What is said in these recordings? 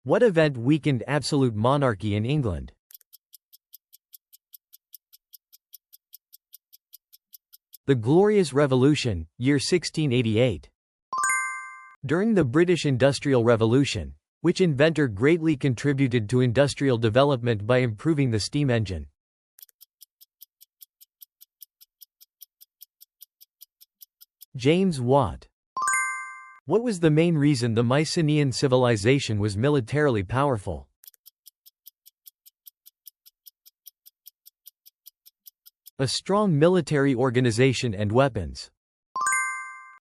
What event weakened absolute monarchy in England? The Glorious Revolution, year 1688. During the British Industrial Revolution, which inventor greatly contributed to industrial development by improving the steam engine? James Watt. What was the main reason the Mycenaean civilization was militarily powerful? A strong military organization and weapons.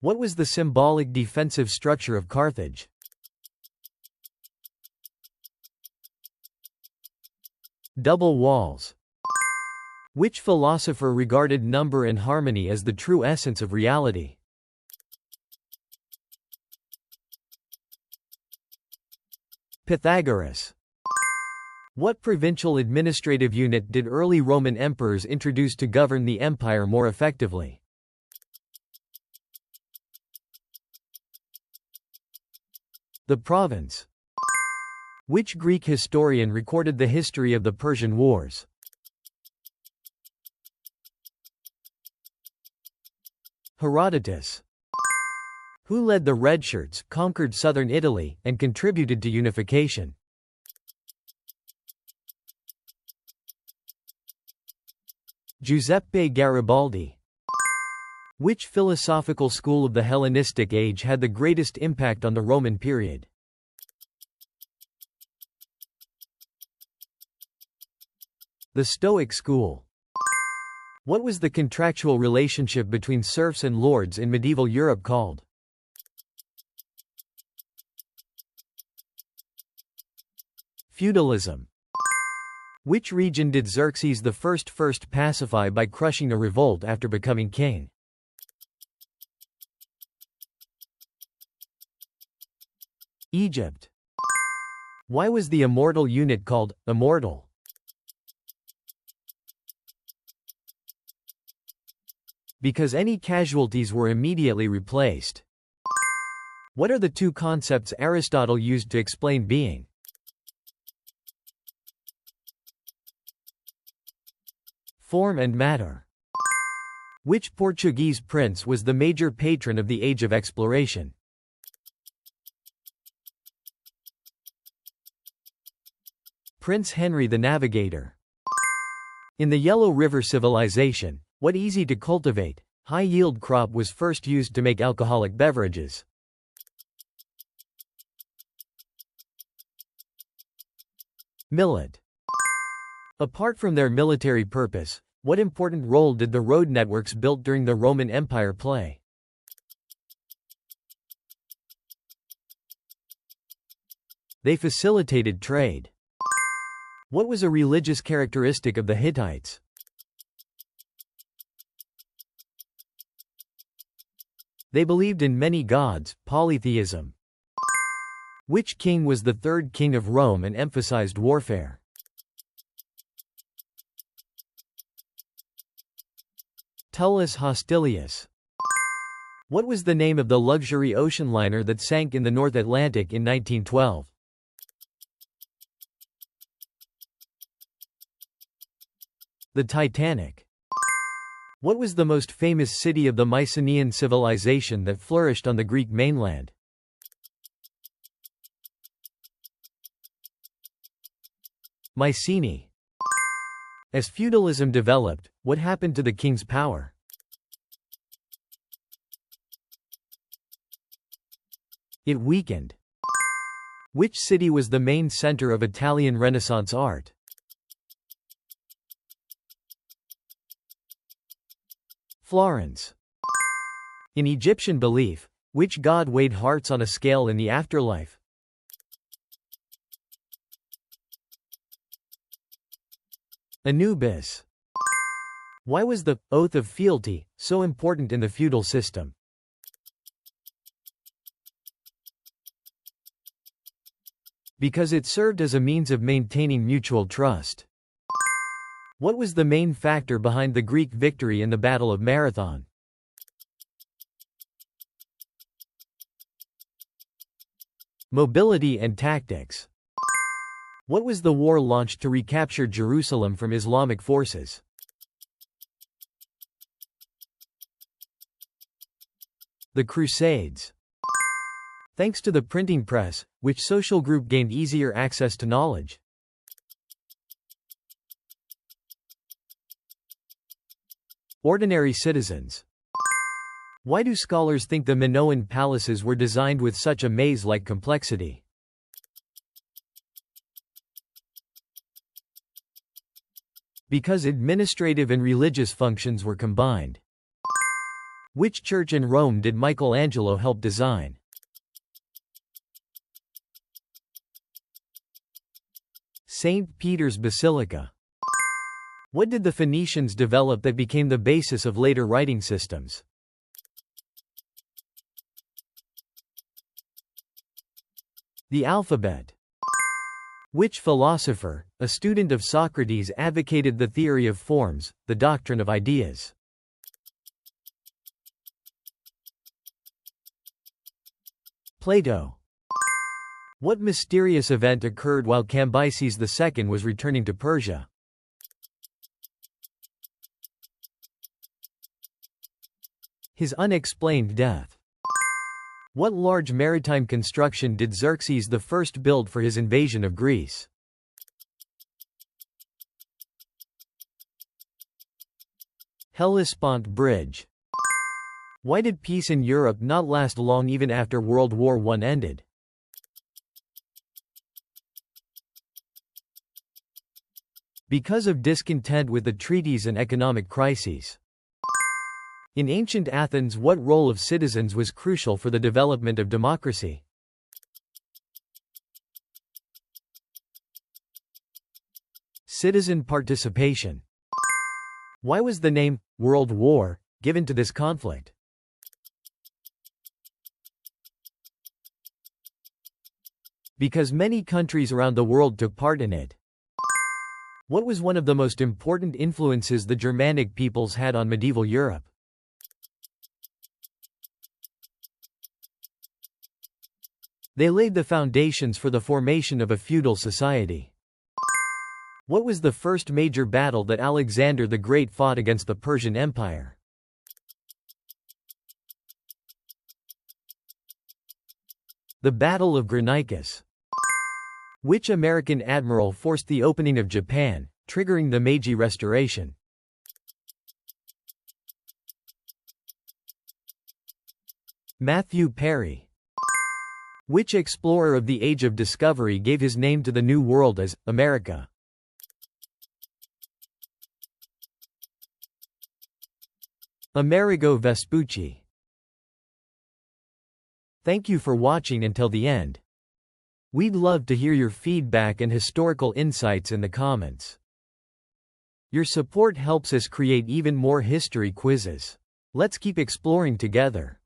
What was the symbolic defensive structure of Carthage? Double walls. Which philosopher regarded number and harmony as the true essence of reality? Pythagoras. What provincial administrative unit did early Roman emperors introduce to govern the empire more effectively? The province. Which Greek historian recorded the history of the Persian Wars? Herodotus. Who led the Redshirts, conquered southern Italy, and contributed to unification? Giuseppe Garibaldi. Which philosophical school of the Hellenistic age had the greatest impact on the Roman period? The Stoic school. What was the contractual relationship between serfs and lords in medieval Europe called? Feudalism. Which region did Xerxes I first pacify by crushing a revolt after becoming king? Egypt. Why was the immortal unit called immortal? Because any casualties were immediately replaced. What are the two concepts Aristotle used to explain being? Form and matter. Which Portuguese prince was the major patron of the Age of Exploration? Prince Henry the Navigator. In the Yellow River Civilization, what easy-to-cultivate, high-yield crop was first used to make alcoholic beverages? Millet. Apart from their military purpose, what important role did the road networks built during the Roman Empire play? They facilitated trade. What was a religious characteristic of the Hittites? They believed in many gods, polytheism. Which king was the third king of Rome and emphasized warfare? Tullus Hostilius. What was the name of the luxury ocean liner that sank in the North Atlantic in 1912? The Titanic. What was the most famous city of the Mycenaean civilization that flourished on the Greek mainland? Mycenae. As feudalism developed, what happened to the king's power? It weakened. Which city was the main center of Italian Renaissance art? Florence. In Egyptian belief, which god weighed hearts on a scale in the afterlife? Anubis. Why was the oath of fealty so important in the feudal system? Because it served as a means of maintaining mutual trust. What was the main factor behind the Greek victory in the Battle of Marathon? Mobility and tactics. What was the war launched to recapture Jerusalem from Islamic forces? The Crusades. Thanks to the printing press, which social group gained easier access to knowledge? Ordinary citizens. Why do scholars think the Minoan palaces were designed with such a maze-like complexity? Because administrative and religious functions were combined. Which church in Rome did Michelangelo help design? St. Peter's Basilica. What did the Phoenicians develop that became the basis of later writing systems? The alphabet. Which philosopher, a student of Socrates, advocated the theory of forms, the doctrine of ideas? Plato. What mysterious event occurred while Cambyses II was returning to Persia? His unexplained death. What large maritime construction did Xerxes I build for his invasion of Greece? Hellespont Bridge. Why did peace in Europe not last long even after World War I ended? Because of discontent with the treaties and economic crises. In ancient Athens, what role of citizens was crucial for the development of democracy? Citizen participation. Why was the name, World War, given to this conflict? Because many countries around the world took part in it. What was one of the most important influences the Germanic peoples had on medieval Europe? They laid the foundations for the formation of a feudal society. What was the first major battle that Alexander the Great fought against the Persian Empire? The Battle of Granicus. Which American admiral forced the opening of Japan, triggering the Meiji Restoration? Matthew Perry. Which explorer of the Age of Discovery gave his name to the New World as America? Amerigo Vespucci. Thank you for watching until the end. We'd love to hear your feedback and historical insights in the comments. Your support helps us create even more history quizzes. Let's keep exploring together.